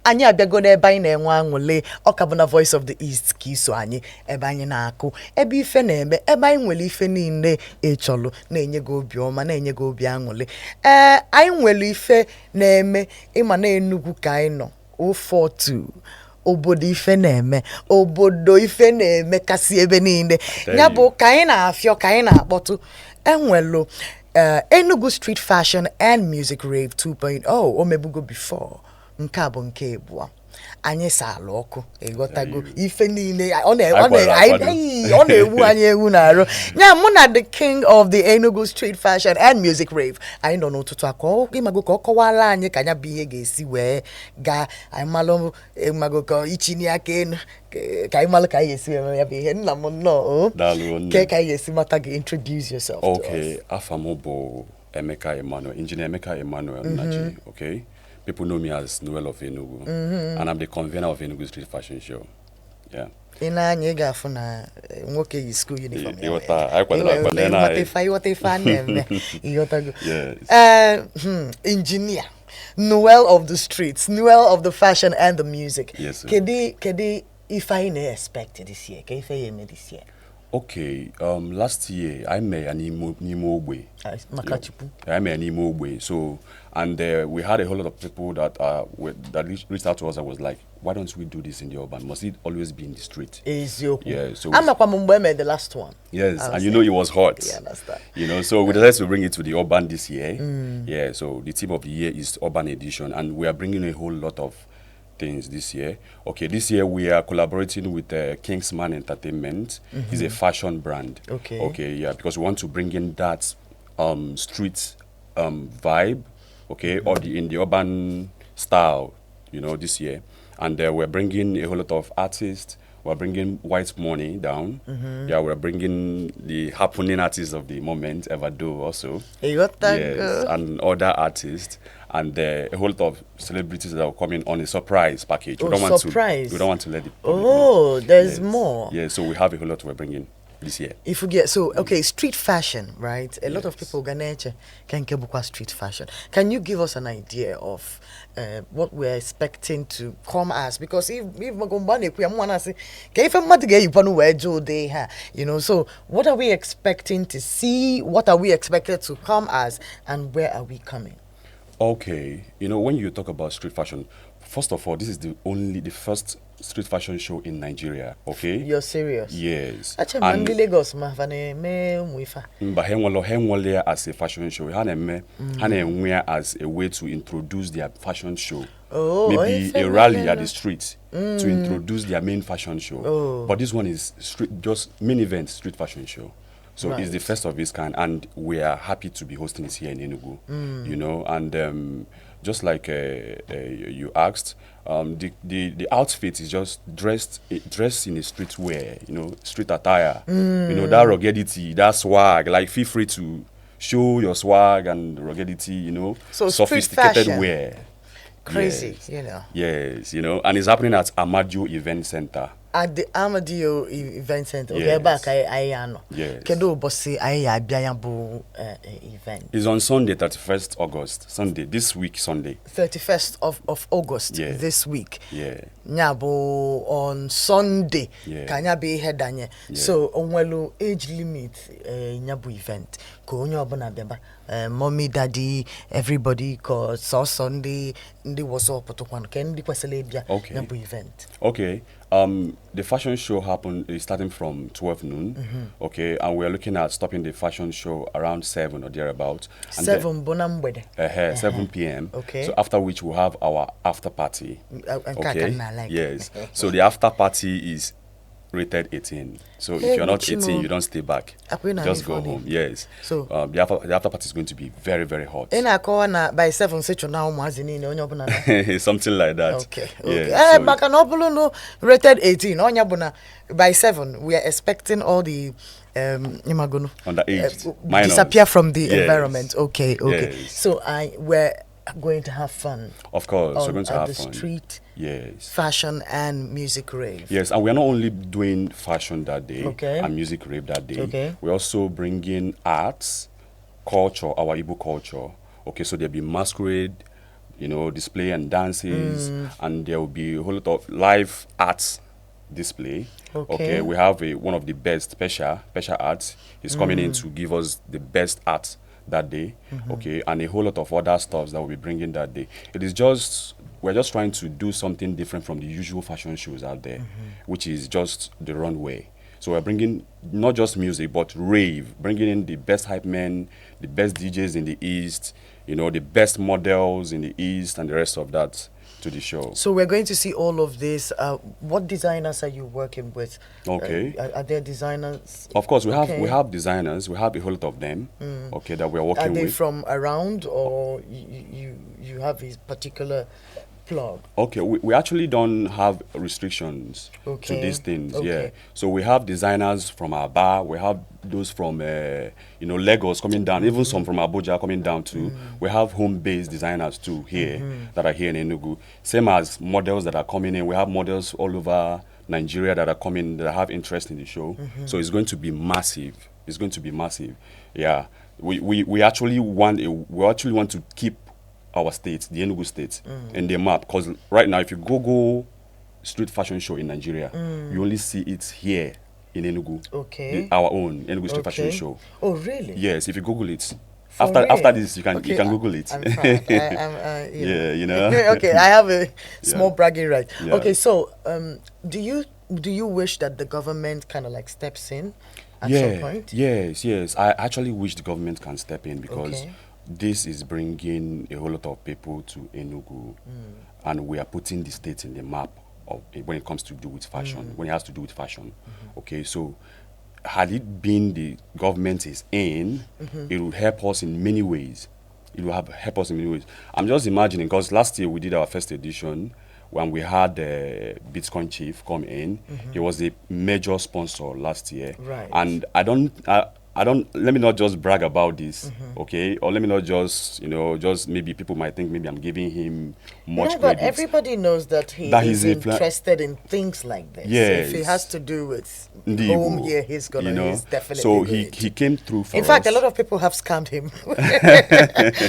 anyị abịago n'ebe anyị na-enwe aṅụle ọkabụna Voice of the East ka iso anyị ebe anyị na-akụ ebe ife na-eme ebe anyị nwere ife niile ịchọlụ na-enye gị obi ọma na-enye gị obi aṅụle anyị nwere ife na-eme ịma na Enugu ka anyị nọ 042 obodo ife na-eme kasị ebe niile ya bụ ka anyị na-afịọ ka anyị na-akpọtụ enwelu Enugu Street Fashion and Music Rave 2.0 o mebugo before nke a bụ nke abụọ anyị salụ ọkụ ịghọtago ife niile ọ na-ewu anyị ewu na-arụ nya mụ na the king of the Enugu Street Fashion and Music Rave anyị nọ n'ụtụtụ akọ ịmago ka ọ kọwara anyị ka anya bụ ihe ga-esi wee gaa anyị malụ ịmago ka ichini aka enu ka anyị malụ ka anyị esi eme ya bụ ihe nna m nnọọ ka anyị esi mata gị introduce yourself to us. Okay, afa m bụ Emeka Emmanuel, Engineer Emeka Emmanuel Naji, okay? People know me as Noel of Enugu, and I'm the convener of Enugu Street Fashion Show. Yeah. In anyị ga-afụ na nwoke yi school uniform. Engineer, Noel of the streets, Noel of the fashion and the music. Yes, sir. Kedi if I expected this year, if I this year. Okay, last year I made an Nimo Ogbe. I made an Nimo Ogbe. So, and we had a whole lot of people that reached out to us and was like, why don't we do this in the urban? Must it always be in the street? Yeah, so I'm the last one. Yes, and you know it was hot. Yeah, that's that. You know, so we decided to bring it to the urban this year. Yeah, so the theme of the year is urban edition, and we are bringing a whole lot of things this year. Okay, this year we are collaborating with Kingsman Entertainment. It's a fashion brand. Okay, yeah, because we want to bring in that street vibe, okay, or in the urban style, you know, this year. And we're bringing a whole lot of artists. We're bringing White Money down. Yeah, we're bringing the happening artists of the moment, Evado also. Yes, and other artists. And a whole lot of celebrities that are coming on a surprise package. We don't want to let it. There's more. Yeah, so we have a whole lot we're bringing this year. If we get street fashion, right? A lot of people can get street fashion. Can you give us an idea of what we're expecting to come as? Because if we want to say, you know, so what are we expecting to see? What are we expected to come as? And where are we coming? Okay, you know, when you talk about street fashion, first of all, this is the first street fashion show in Nigeria, okay? You're serious? Yes. Actually, and Lagos, but as a fashion show, as a way to introduce their fashion show. Maybe a rally at the street to introduce their main fashion show. But this one is just main event street fashion show. So it's the first of its kind, and we are happy to be hosting it here in Enugu. You know, and just like you asked, the outfit is just dressed in a street wear, you know, street attire. You know, that ruggedity, that swag. Like, feel free to show your swag and ruggedity. You know, so sophisticated wear. Crazy, you know. Yes, you know, and it's happening at Amadeo Event Center. At the Amadeo Event Center. Okay, back I know. Yes. Kendo bosi event. It's on Sunday, 31st August. Sunday, this week Sunday. 31st of August, this week. Yeah. Nyabo on Sunday. Kanya be hedanye. So onwelu age limit nyabu event. Ko onye obuna beba. Mommy, daddy, everybody, cause so Sunday, ndi was up to one. Kendi kwaselebia nyabu event. Okay. The fashion show is starting from 12 noon, okay, and we're looking at stopping the fashion show around 7 or thereabout. 7 bonambwede. 7 p.m. Okay. So after which we'll have our after party. Okay. Yes. So the after party is rated 18. So if you're not 18, you don't stay back. Just go home. Yes. So the after party is going to be very, very hot. By 7, something like that. Okay. Yeah, rated 18. By 7, we are expecting all the underage disappear from the environment. Okay. Yes. So we're going to have fun. Of course, we're going to have fun. Street, yes, fashion and music rave. Yes, and we're not only doing fashion that day and music rave that day. Okay. We're also bringing arts, culture, our Igbo culture. Okay, so there'll be masquerade, display and dances, and there will be a whole lot of live arts display. Okay. We have one of the best special arts. He's coming in to give us the best art that day. And a whole lot of other stuffs that we'll be bringing that day. We're just trying to do something different from the usual fashion shows out there, which is just the runway. So we're bringing not just music, but rave, bringing in the best hype men, the best DJs in the East, the best models in the East, and the rest of that to the show. So we're going to see all of this. What designers are you working with? Okay. Are there designers? Of course, we have designers. We have a whole lot of them. That we're working with. Are they from around, or you have a particular plug? Okay, we actually don't have restrictions to these things. Yeah. So we have designers from Aba. We have those from Lagos coming down, even some from Abuja coming down too. We have home-based designers too here that are here in Enugu. Same as models that are coming in. We have models all over Nigeria that are coming that have interest in the show. So it's going to be massive. It's going to be massive. Yeah. We actually want to keep our state, the Enugu state, in the map, because right now if you Google street fashion show in Nigeria, you only see it here in Enugu. Our own Enugu street fashion show. Oh, really? Yes, if you Google it. After this, you can Google it. I'm proud. Yeah, Okay, I have a small bragging right. Yeah. Okay, so do you wish that the government kind of like steps in at some point? Yes. I actually wish the government can step in, because this is bringing a whole lot of people to Enugu, and we are putting the state in the map when it comes to do with fashion, when it has to do with fashion. Okay, so had it been the government is in, it would help us in many ways. It will help us in many ways. I'm just imagining, because last year we did our first edition when we had the Bitcoin Chief come in. He was a major sponsor last year. Right. And let me not just brag about this, okay? Or let me not just, just maybe people might think maybe I'm giving him much credit. But everybody knows that he's interested in things like this. Yes. So if it has to do with home here, he's definitely So good. he came through for us. In fact, a lot of people have scammed him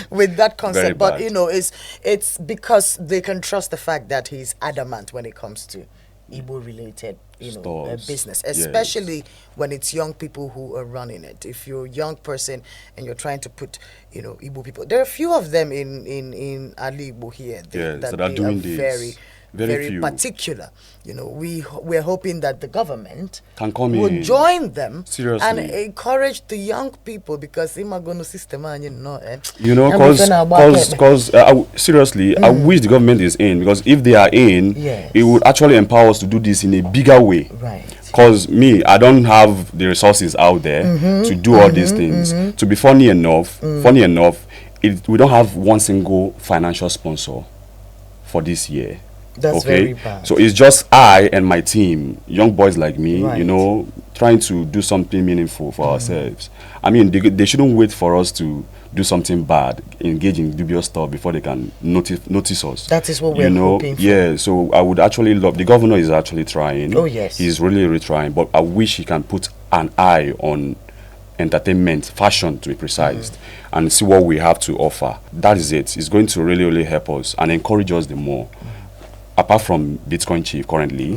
with that concept. But, it's because they can trust the fact that he's adamant when it comes to Igbo-related, business, especially when it's young people who are running it. If you're a young person and you're trying to put, Igbo people, there are a few of them in Ali Igbo here that are doing this. Very particular. We're hoping that the government can come will join them. Seriously. And encourage the young people, because Imagono system, because seriously, I wish the government is in, because if they are in, it would actually empower us to do this in a bigger way. Right. Because I don't have the resources out there to do all these things. To be funny enough, we don't have one single financial sponsor for this year. That's very bad. So it's just I and my team, young boys like me, trying to do something meaningful for ourselves. I mean, they shouldn't wait for us to do something bad, engage in dubious stuff before they can notice us. That is what we're hoping for. Yeah, so I would actually love, the governor is actually trying. Oh, yes. He's really, really trying, but I wish he can put an eye on entertainment, fashion to be precise, and see what we have to offer. That is it. It's going to really, really help us and encourage us the more. Apart from Bitcoin Chief currently,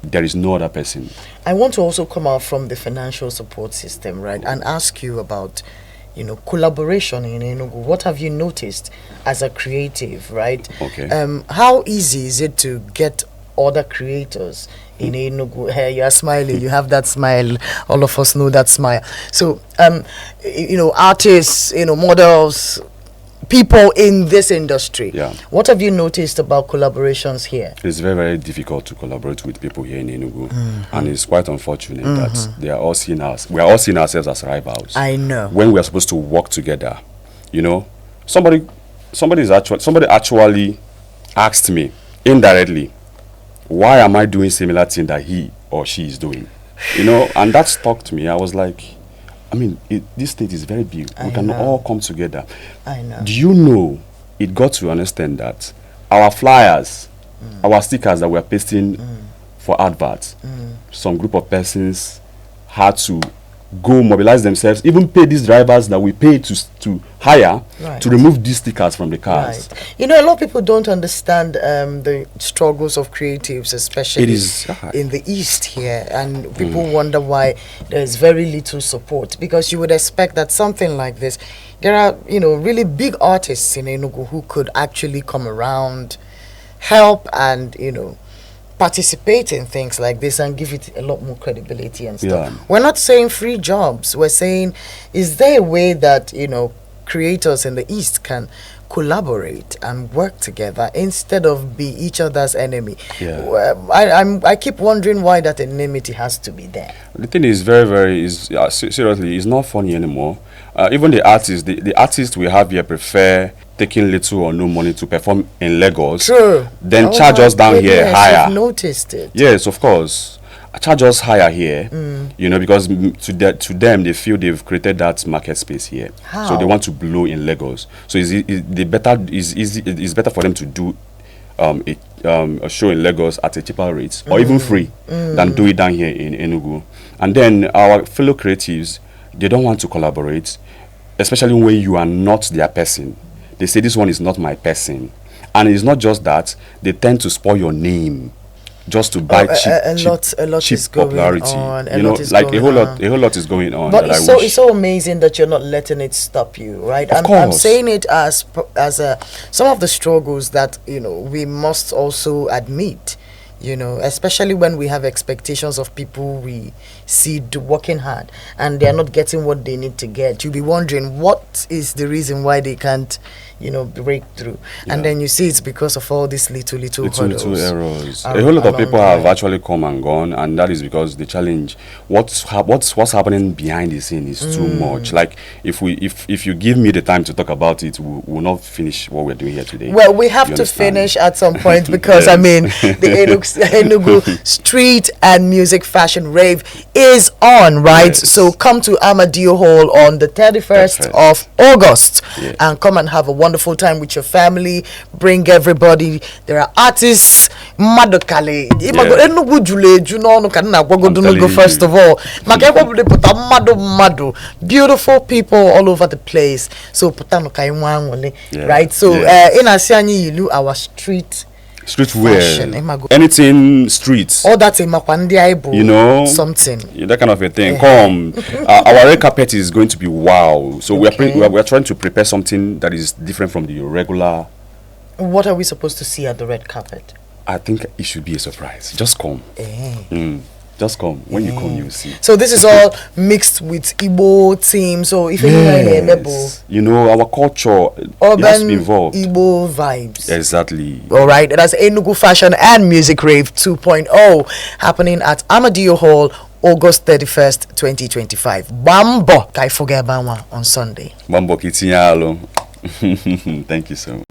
there is no other person. I want to also come out from the financial support system, right, and ask you about, collaboration in Enugu. What have you noticed as a creative, right? Okay. How easy is it to get other creators in Enugu? Hey, you are smiling. You have that smile. All of us know that smile. So, artists, models, people in this industry. Yeah. What have you noticed about collaborations here? It's very, very difficult to collaborate with people here in Enugu, and it's quite unfortunate that we are all seeing ourselves as rivals. I know. When we are supposed to work together, somebody actually asked me indirectly, why am I doing similar thing that he or she is doing? And that stuck to me. I was like, I mean, this state is very big. We can all come together. I know. Do you know, it got to understand that our flyers, our stickers that we're pasting for adverts, some group of persons had to go mobilize themselves, even pay these drivers that we pay to hire to remove these stickers from the cars. Right. You know, a lot of people don't understand the struggles of creatives, especially in the East here, and people wonder why there's very little support, because you would expect that something like this, there are, you know, really big artists in Enugu who could actually come around, help, and, you know, participate in things like this and give it a lot more credibility and stuff. Yeah. We're not saying free jobs. We're saying, is there a way that, you know, creators in the East can collaborate and work together instead of be each other's enemy? Yeah. I keep wondering why that enmity has to be there. The thing is seriously, it's not funny anymore. Even the artists we have here prefer taking little or no money to perform in Lagos. True. Then charge us down here higher. I've noticed it. Yes, of course. Charge us higher here, you know, because to them they feel they've created that market space here. How? So they want to blow in Lagos. So it's better for them to do a show in Lagos at a cheaper rate or even free than do it down here in Enugu. And then our fellow creatives, they don't want to collaborate, especially when you are not their person. They say this one is not my person, and it's not just that, they tend to spoil your name just to buy cheap popularity. You know, like a whole lot is going on. But it's so amazing that you're not letting it stop you, right? I'm saying it as some of the struggles that, you know, we must also admit. You know, especially when we have expectations of people we see working hard and they're not getting what they need to get. You'll be wondering what is the reason why they can't, you know, break through. Yeah. And then you see it's because of all these little errors. A whole lot of people have actually come and gone, and that is because the challenge, what's happening behind the scene is too much. Like if you give me the time to talk about it, we'll not finish what we're doing here today. Well, we have to finish at some point because I mean the Enugu Street and Music Fashion Rave is on, right? Yes. So come to Amadeo Hall on the 31st of August and come and have a wonderful time with your family. Bring everybody. There are artists. Madokale. First of all, beautiful people all over the place. So right? So in Asiani Ilu, our streetwear, anything streets. Oh, that's a Makwandi, you know, something. That kind of a thing. Come, our red carpet is going to be wow. So we are trying to prepare something that is different from the regular. What are we supposed to see at the red carpet? I think it should be a surprise. Just come. Just come. When you come, you see. So this is all mixed with Igbo themes. So if you know, our culture has to be involved. Igbo vibes. Exactly. All right. That's Enugu Fashion and Music Rave 2.0 happening at Amadeo Hall, August 31st, 2025. Bambo Kai Fogebawa on Sunday. Bambo Kitinyalo. Thank you so much.